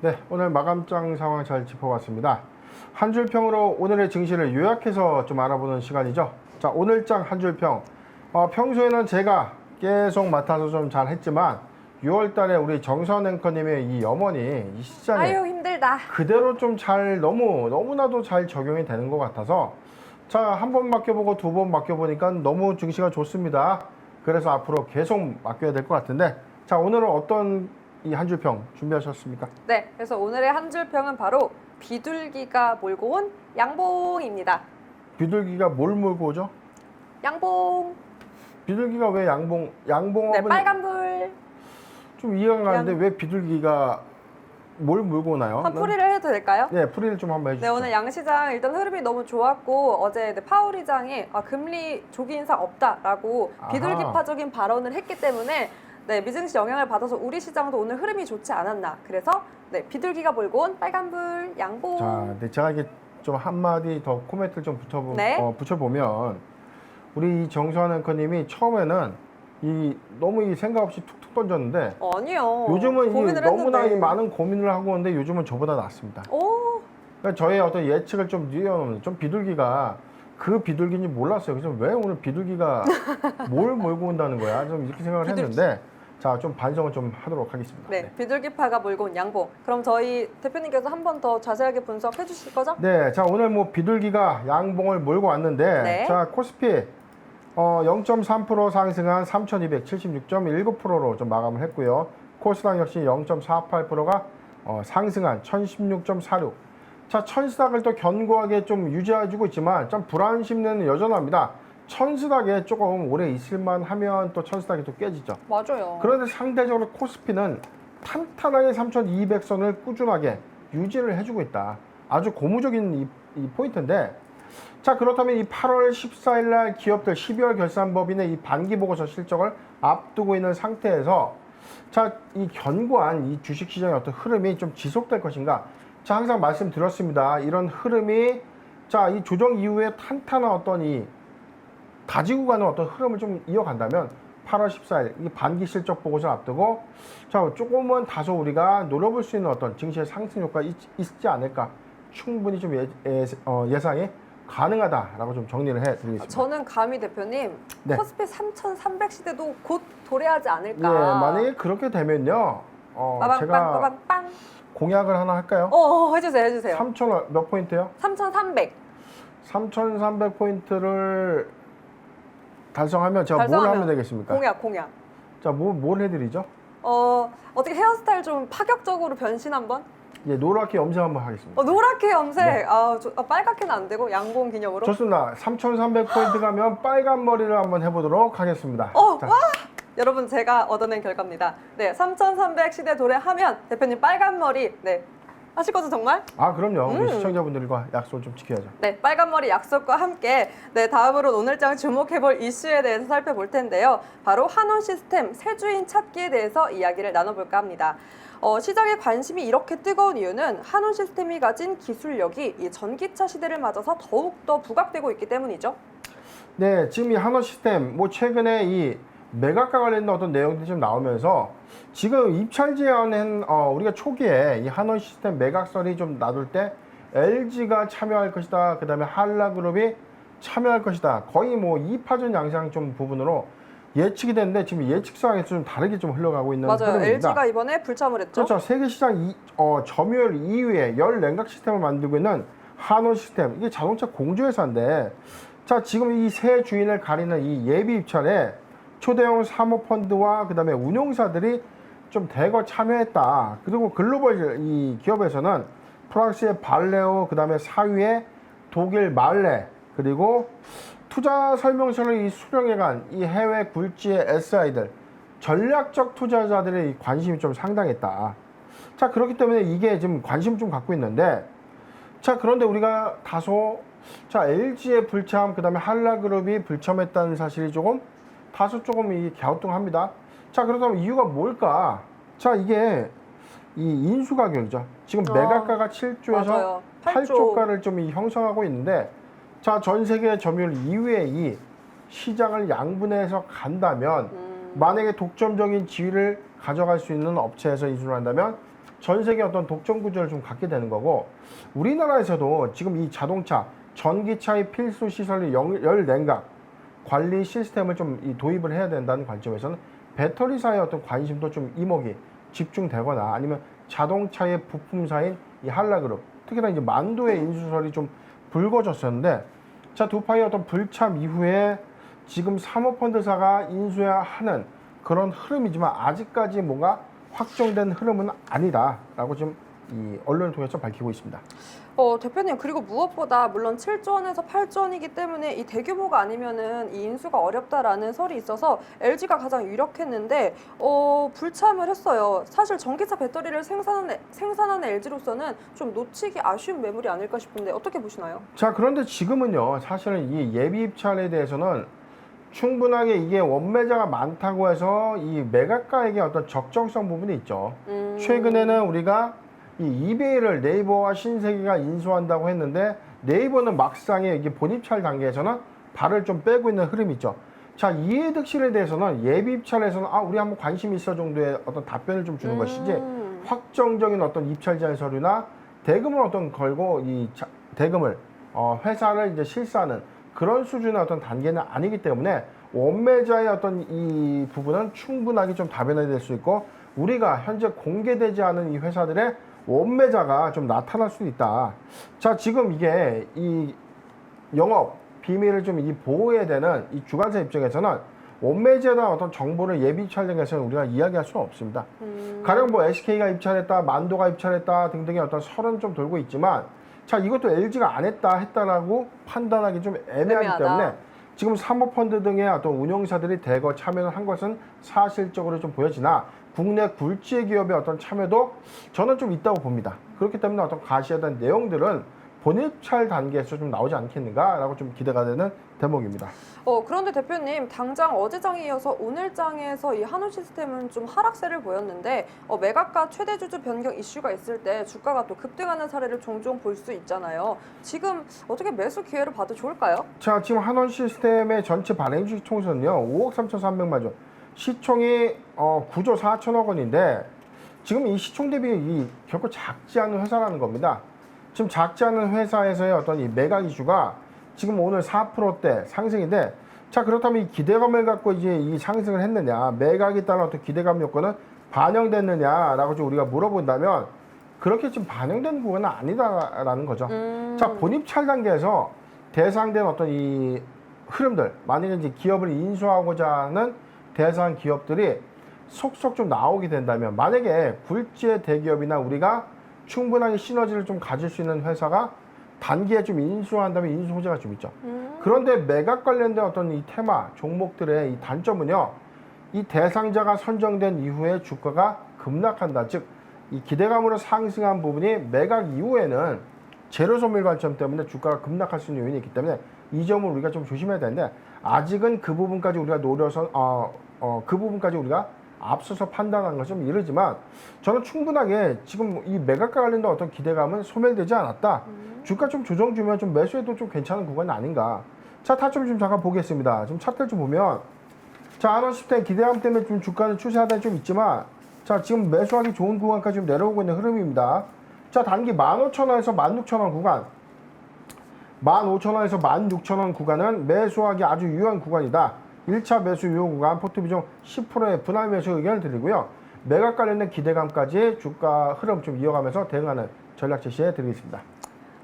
네, 오늘 마감장 상황 잘 짚어봤습니다. 한 줄평으로 오늘의 증시를 요약해서 좀 알아보는 시간이죠. 자, 오늘장 한 줄평. 평소에는 제가 계속 맡아서 좀 잘 했지만 6월 달에 우리 정선 앵커님의 이 염원이 이 시장에 아유 힘들다. 그대로 좀 잘 너무나도 잘 적용이 되는 것 같아서 자, 한 번 맡겨보고 두 번 맡겨보니까 너무 증시가 좋습니다. 그래서 앞으로 계속 맡겨야 될 것 같은데 자, 오늘은 어떤 이 한 줄평 준비하셨습니까? 네, 그래서 오늘의 한 줄평은 바로 비둘기가 몰고 온 양봉입니다. 비둘기가 뭘 몰고 오죠? 양봉. 비둘기가 왜 네, 양봉하면 빨간불. 좀 이해가 안 가는데 왜 비둘기가 뭘 몰고 오나요? 한 풀이를 해도 될까요? 네, 풀이를 좀 한번 네, 해주시죠. 오늘 양시장 일단 흐름이 너무 좋았고 어제 파월 의장이 금리 조기 인상 없다라고 아하. 비둘기파적인 발언을 했기 때문에 네, 미증시 영향을 받아서 우리 시장도 오늘 흐름이 좋지 않았나. 그래서 네, 비둘기가 몰고 온 빨간불 양봉. 자, 네, 제가 이게 좀 한마디 더 코멘트를 좀 네. 붙여보면 우리 이 정수환 앵커님이 처음에는 너무 이 생각 없이 툭툭 던졌는데 아니요. 요즘은 고민을 너무나 했는데. 많은 고민을 하고 오는데 요즘은 저보다 낫습니다. 오, 그러니까 저의 어떤 예측을 좀 뛰어넘는 좀 비둘기가 그 비둘기인지 몰랐어요. 그래서 왜 오늘 비둘기가 뭘 몰고 온다는 거야? 좀 이렇게 생각을 비둘기. 했는데 자, 좀 반성을 좀 하도록 하겠습니다. 네, 비둘기파가 몰고 온 양봉. 그럼 저희 대표님께서 한 번 더 자세하게 분석해 주실 거죠? 네, 자, 오늘 뭐 비둘기가 양봉을 몰고 왔는데 네. 자, 코스피 0.3% 상승한 3,276.19%로 좀 마감을 했고요. 코스닥 역시 0.48%가 상승한 1,016.46. 자, 천스닥을 또 견고하게 좀 유지해주고 있지만 좀 불안심은 여전합니다. 천스닥에 조금 오래 있을만 하면 또 천스닥이 또 깨지죠. 맞아요. 그런데 상대적으로 코스피는 탄탄하게 3,200선을 꾸준하게 유지를 해주고 있다. 아주 고무적인 이 포인트인데 자, 그렇다면 이 8월 14일 날 기업들 12월 결산법인의 이 반기보고서 실적을 앞두고 있는 상태에서 자, 이 견고한 이 주식시장의 어떤 흐름이 좀 지속될 것인가? 자, 항상 말씀드렸습니다. 이런 흐름이 자, 이 조정 이후에 탄탄한 어떤 이 가지고 가는 어떤 흐름을 좀 이어간다면 8월 14일 이 반기 실적 보고서를 앞두고 자, 조금은 다소 우리가 노려볼 수 있는 어떤 증시의 상승 효과가 있지 않을까 충분히 좀 예상이 가능하다라고 좀 정리를 해드리겠습니다. 저는 감히 대표님 네. 코스피 3,300 시대도 곧 도래하지 않을까. 네, 만약에 그렇게 되면요, 빠방빵 제가 빠방빵. 공약을 하나 할까요? 해주세요. 3,000 몇 포인트요? 3,300. 3,300포인트를 달성하면 제가 뭘 달성하면 하면 되겠습니까? 공약. 자, 뭘 해드리죠? 어떻게 헤어스타일 좀 파격적으로 변신 한번? 예, 노랗게 염색 한번 하겠습니다. 노랗게 염색. 네. 빨갛게는 안 되고 양봉 기념으로. 좋습니다. 3,300포인트 가면 빨간 머리를 한번 해보도록 하겠습니다. 자, 와! 여러분 제가 얻어낸 결과입니다. 네, 3,300 시대 도래하면 대표님 빨간 머리 네 하실 거죠 정말? 그럼요. 우리 시청자분들과 약속을 좀 지켜야죠. 네, 빨간 머리 약속과 함께 네 다음으로 오늘장 주목해볼 이슈에 대해서 살펴볼 텐데요. 바로 한온 시스템 세주인 찾기에 대해서 이야기를 나눠볼까 합니다. 시장의 관심이 이렇게 뜨거운 이유는 한온 시스템이 가진 기술력이 이 전기차 시대를 맞아서 더욱더 부각되고 있기 때문이죠. 네, 지금 이 한원 시스템 뭐 최근에 이 매각과 관련된 어떤 내용들이 좀 나오면서 지금 입찰 제한은 우리가 초기에 이 한원 시스템 매각설이 좀 나돌 때 LG가 참여할 것이다. 그다음에 한라그룹이 참여할 것이다. 거의 뭐 2파전 양상 좀 부분으로 예측이 됐는데 지금 예측상에서 좀 다르게 좀 흘러가고 있는 맞아요. 흐름입니다. LG가 이번에 불참을 했죠. 그렇죠. 세계 시장 점유율 2위에 열 냉각 시스템을 만들고 있는 한원 시스템. 이게 자동차 공조회사인데 자, 지금 이 새 주인을 가리는 이 예비 입찰에 초대형 사모펀드와 그다음에 운용사들이 좀 대거 참여했다. 그리고 글로벌 이 기업에서는 프랑스의 발레오, 그다음에 사위의 독일 말레, 그리고 투자 설명서를 이 수령해간 이 해외 굴지의 SI들, 전략적 투자자들의 이 관심이 좀 상당했다. 자, 그렇기 때문에 이게 지금 관심 좀 갖고 있는데 자, 그런데 우리가 다소 자, LG의 불참, 그다음에 한라그룹이 불참했다는 사실이 다소 조금 이 갸우뚱합니다. 자, 그렇다면 이유가 뭘까? 자, 이게 이 인수 가격이죠. 지금 매각가가 7조에서 맞아요. 8조가를 좀 형성하고 있는데 자, 전 세계 점유율 2위의 이 시장을 양분해서 간다면 만약에 독점적인 지위를 가져갈 수 있는 업체에서 인수를 한다면 전 세계 어떤 독점 구조를 좀 갖게 되는 거고, 우리나라에서도 지금 이 자동차, 전기차의 필수 시설인 열 냉각 관리 시스템을 좀 도입을 해야 된다는 관점에서는 배터리사의 어떤 관심도 좀 이목이 집중되거나, 아니면 자동차의 부품사인 이 한라그룹, 특히나 이제 만도의 인수설이 좀 불거졌었는데, 자, 두파의 어떤 불참 이후에 지금 사모펀드사가 인수해야 하는 그런 흐름이지만 아직까지 뭔가 확정된 흐름은 아니다라고 지금 이 언론을 통해서 밝히고 있습니다. 대표님, 그리고 무엇보다 물론 7조 원에서 8조 원이기 때문에 이 대규모가 아니면은 이 인수가 어렵다라는 설이 있어서 LG가 가장 유력했는데 불참을 했어요. 사실 전기차 배터리를 생산하는 LG로서는 좀 놓치기 아쉬운 매물이 아닐까 싶은데 어떻게 보시나요? 자, 그런데 지금은요, 사실은 이 예비 입찰에 대해서는 충분하게 이게 원매자가 많다고 해서 이 매각가에게 어떤 적정성 부분이 있죠. 최근에는 우리가 이 이베이를 네이버와 신세계가 인수한다고 했는데, 네이버는 막상에 이게 본입찰 단계에서는 발을 좀 빼고 있는 흐름이 있죠. 자, 이해득실에 대해서는 예비 입찰에서는 우리 한번 관심이 있어 정도의 어떤 답변을 좀 주는 것이지, 확정적인 어떤 입찰 제한 서류나 대금을 어떤 걸고 대금을 회사를 이제 실사하는 그런 수준의 어떤 단계는 아니기 때문에 원매자의 어떤 이 부분은 충분하게 좀 다변화될 수 있고, 우리가 현재 공개되지 않은 이 회사들의 원매자가 좀 나타날 수 있다. 자, 지금 이게 이 영업 비밀을 좀 보호해야 되는 이 주관사 입장에서는 원매자에 대한 어떤 정보를 예비 입찰에서는 우리가 이야기할 수는 없습니다. 가령 뭐 SK가 입찰했다, 만도가 입찰했다 등등의 어떤 설은 좀 돌고 있지만, 자, 이것도 LG가 안 했다라고 판단하기 좀 애매하기 때문에 지금 사모펀드 등의 어떤 운용사들이 대거 참여를 한 것은 사실적으로 좀 보여지나, 국내 굴지의 기업의 어떤 참여도 저는 좀 있다고 봅니다. 그렇기 때문에 어떤 가시에 대한 내용들은 본입찰 단계에서 좀 나오지 않겠는가라고 좀 기대가 되는 대목입니다. 그런데 대표님, 당장 어제 장에 이어서 오늘 장에서 이 한우 시스템은 좀 하락세를 보였는데 매각가 최대 주주 변경 이슈가 있을 때 주가가 또 급등하는 사례를 종종 볼 수 있잖아요. 지금 어떻게 매수 기회를 봐도 좋을까요? 자, 지금 한원 시스템의 전체 발행 주식 총수는요 5억 3,300만 주, 시총이 9조 4천억 원인데, 지금 이 시총 대비 결코 작지 않은 회사라는 겁니다. 지금 작지 않은 회사에서의 어떤 이 매각 이슈가 지금 오늘 4%대 상승인데, 자, 그렇다면 이 기대감을 갖고 이제 이 상승을 했느냐, 매각에 따른 어떤 기대감 요건은 반영됐느냐라고 좀 우리가 물어본다면, 그렇게 지금 반영된 부분은 아니다라는 거죠. 자, 본입찰 단계에서 대상된 어떤 이 흐름들, 만약에 이제 기업을 인수하고자 하는 대상 기업들이 속속 좀 나오게 된다면, 만약에 굴지의 대기업이나 우리가 충분하게 시너지를 좀 가질 수 있는 회사가 단기에 좀 인수한다면 인수 호재가 좀 있죠. 그런데 매각 관련된 어떤 이 테마 종목들의 이 단점은요, 이 대상자가 선정된 이후에 주가가 급락한다. 즉, 이 기대감으로 상승한 부분이 매각 이후에는 재료 소멸 관점 때문에 주가가 급락할 수 있는 요인이 있기 때문에 이 점을 우리가 좀 조심해야 되는데, 아직은 그 부분까지 우리가 노려서 그 부분까지 우리가 앞서서 판단하는 것은 좀 이르지만, 저는 충분하게 지금 이 매각과 관련된 어떤 기대감은 소멸되지 않았다. 주가 좀 조정 주면 좀 매수해도 좀 괜찮은 구간이 아닌가. 자, 타점 좀 잠깐 보겠습니다. 지금 차트를 좀 보면, 자, 한원 시스템 기대감 때문에 좀 주가는 추세하단이 좀 있지만, 자, 지금 매수하기 좋은 구간까지 좀 내려오고 있는 흐름입니다. 자, 단기 15,000원에서 16,000원 구간, 15,000원에서 16,000원 구간은 매수하기 아주 유효한 구간이다. 1차 매수 유효 구간, 포트 비중 10%의 분할 매수 의견을 드리고요. 매각 관련된 기대감까지 주가 흐름 좀 이어가면서 대응하는 전략 제시해 드리겠습니다.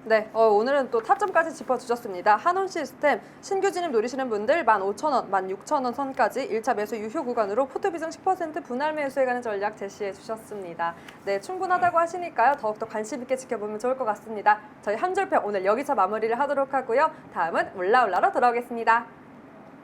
네, 오늘은 또 타점까지 짚어주셨습니다. 한원 시스템 신규 진입 노리시는 분들 15,000원, 16,000원 선까지 1차 매수 유효 구간으로 포트 비중 10% 분할 매수에 가는 전략 제시해 주셨습니다. 네, 충분하다고 하시니까요. 더욱더 관심 있게 지켜보면 좋을 것 같습니다. 저희 한 줄평 오늘 여기서 마무리를 하도록 하고요. 다음은 올라올라로 돌아오겠습니다.